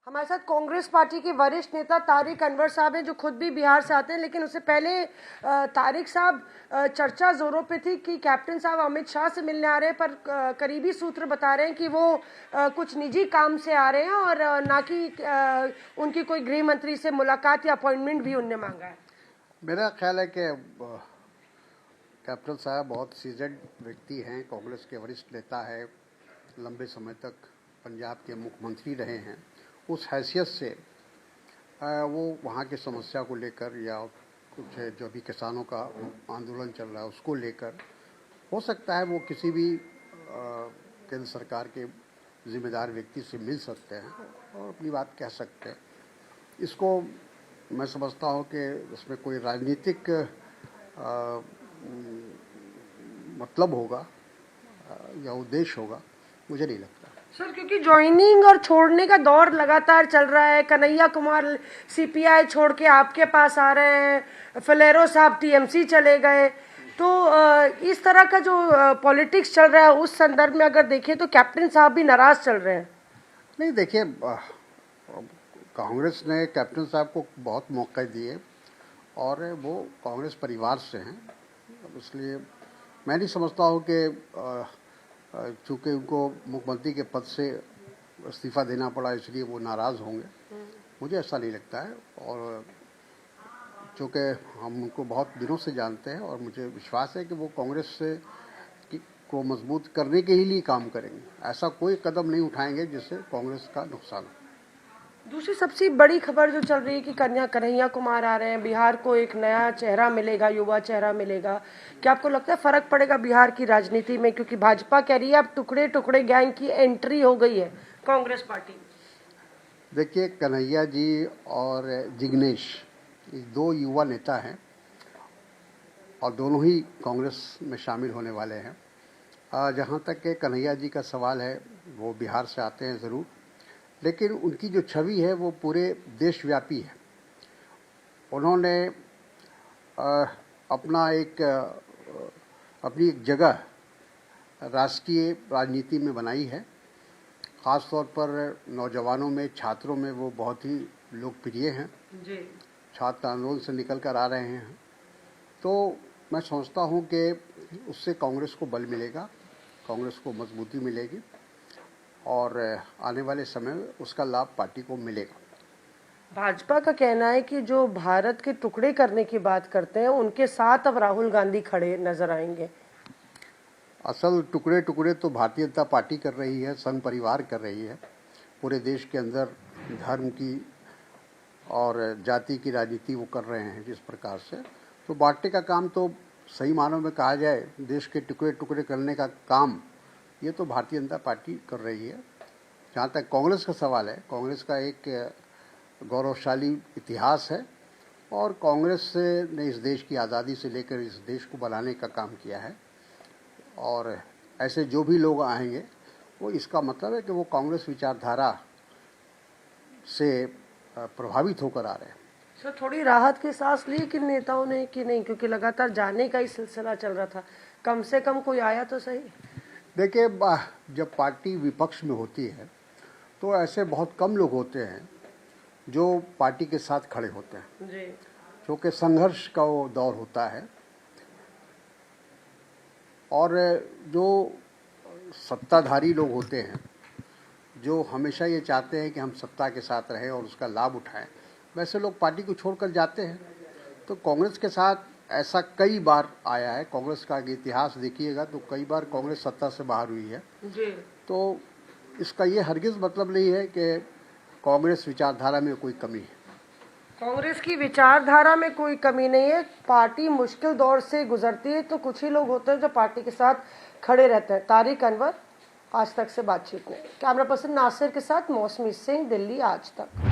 हमारे साथ कांग्रेस पार्टी के वरिष्ठ नेता तारिक अनवर साहब हैं, जो खुद भी बिहार से आते हैं। लेकिन उससे पहले तारिक साहब, चर्चा जोरों पे थी कि कैप्टन साहब अमित शाह से मिलने आ रहे हैं, पर करीबी सूत्र बता रहे हैं कि वो कुछ निजी काम से आ रहे हैं और ना कि उनकी कोई गृह मंत्री से मुलाकात या अपॉइंटमेंट भी उनने मांगा है। मेरा ख्याल है कि कैप्टन साहब बहुत सीजन व्यक्ति हैं, कांग्रेस के वरिष्ठ नेता है, लंबे समय तक पंजाब के मुख्यमंत्री रहे हैं। उस हैसियत से वो वहाँ की समस्या को लेकर या कुछ जो भी किसानों का आंदोलन चल रहा है उसको लेकर हो सकता है वो किसी भी केंद्र सरकार के जिम्मेदार व्यक्ति से मिल सकते हैं और अपनी बात कह सकते हैं। इसको मैं समझता हूँ कि इसमें कोई राजनीतिक मतलब होगा या उद्देश्य होगा, मुझे नहीं लगता। सर, क्योंकि ज्वाइनिंग और छोड़ने का दौर लगातार चल रहा है। कन्हैया कुमार सीपीआई छोड़ के आपके पास आ रहे हैं, फलेरो साहब टीएमसी चले गए, तो इस तरह का जो पॉलिटिक्स चल रहा है उस संदर्भ में अगर देखें तो कैप्टन साहब भी नाराज चल रहे हैं। नहीं, देखिए, कांग्रेस ने कैप्टन साहब को बहुत मौके दिए और वो कांग्रेस परिवार से हैं, इसलिए मैं नहीं समझता हूँ कि चूँकि उनको मुख्यमंत्री के पद से इस्तीफा देना पड़ा इसलिए वो नाराज़ होंगे। मुझे ऐसा नहीं लगता है और चूँकि हम उनको बहुत दिनों से जानते हैं और मुझे विश्वास है कि वो कांग्रेस से को मजबूत करने के ही लिए काम करेंगे। ऐसा कोई कदम नहीं उठाएंगे जिससे कांग्रेस का नुकसान हो। दूसरी सबसे बड़ी खबर जो चल रही है कि कन्हैया कुमार आ रहे हैं, बिहार को एक नया चेहरा मिलेगा, युवा चेहरा मिलेगा। क्या आपको लगता है फर्क पड़ेगा बिहार की राजनीति में? क्योंकि भाजपा कह रही है अब टुकड़े टुकड़े गैंग की एंट्री हो गई है कांग्रेस पार्टी। देखिए, कन्हैया जी और जिग्नेश दो युवा नेता हैं और दोनों ही कांग्रेस में शामिल होने वाले हैं। जहाँ तक के कन्हैया जी का सवाल है, वो बिहार से आते हैं ज़रूर, लेकिन उनकी जो छवि है वो पूरे देशव्यापी है। उन्होंने अपनी एक जगह राष्ट्रीय राजनीति में बनाई है। ख़ास तौर पर नौजवानों में, छात्रों में वो बहुत ही लोकप्रिय हैं जी। छात्र आंदोलन से निकल कर आ रहे हैं, तो मैं समझता हूँ कि उससे कांग्रेस को बल मिलेगा, कांग्रेस को मजबूती मिलेगी और आने वाले समय में उसका लाभ पार्टी को मिलेगा। भाजपा का कहना है कि जो भारत के टुकड़े करने की बात करते हैं उनके साथ अब राहुल गांधी खड़े नजर आएंगे। असल टुकड़े टुकड़े तो भारतीय जनता पार्टी कर रही है, संघ परिवार कर रही है। पूरे देश के अंदर धर्म की और जाति की राजनीति वो कर रहे हैं जिस प्रकार से, तो बांटने का काम तो सही मानों में कहा जाए देश के टुकड़े टुकड़े करने का काम ये तो भारतीय जनता पार्टी कर रही है। जहाँ तक कांग्रेस का सवाल है, कांग्रेस का एक गौरवशाली इतिहास है और कांग्रेस ने इस देश की आज़ादी से लेकर इस देश को बनाने का काम किया है और ऐसे जो भी लोग आएंगे वो इसका मतलब है कि वो कांग्रेस विचारधारा से प्रभावित होकर आ रहे हैं। सर, थोड़ी राहत की सांस ली कि नेताओं ने कि नहीं? क्योंकि लगातार जाने का ही सिलसिला चल रहा था, कम से कम कोई आया तो सही। देखिए, जब पार्टी विपक्ष में होती है तो ऐसे बहुत कम लोग होते हैं जो पार्टी के साथ खड़े होते हैं जी। क्योंकि संघर्ष का वो दौर होता है और जो सत्ताधारी लोग होते हैं जो हमेशा ये चाहते हैं कि हम सत्ता के साथ रहें और उसका लाभ उठाएं, वैसे लोग पार्टी को छोड़कर जाते हैं। तो कांग्रेस के साथ ऐसा कई बार आया है। कांग्रेस का इतिहास देखिएगा तो कई बार कांग्रेस सत्ता से बाहर हुई है जी। तो इसका ये हरगिज मतलब नहीं है कि कांग्रेस विचारधारा में कोई कमी है। कांग्रेस की विचारधारा में कोई कमी नहीं है। पार्टी मुश्किल दौर से गुजरती है तो कुछ ही लोग होते हैं जो पार्टी के साथ खड़े रहते हैं। तारिक अनवर, आज तक से बातचीत में। कैमरा पर्सन नासिर के साथ मौसमी सिंह, दिल्ली आज तक।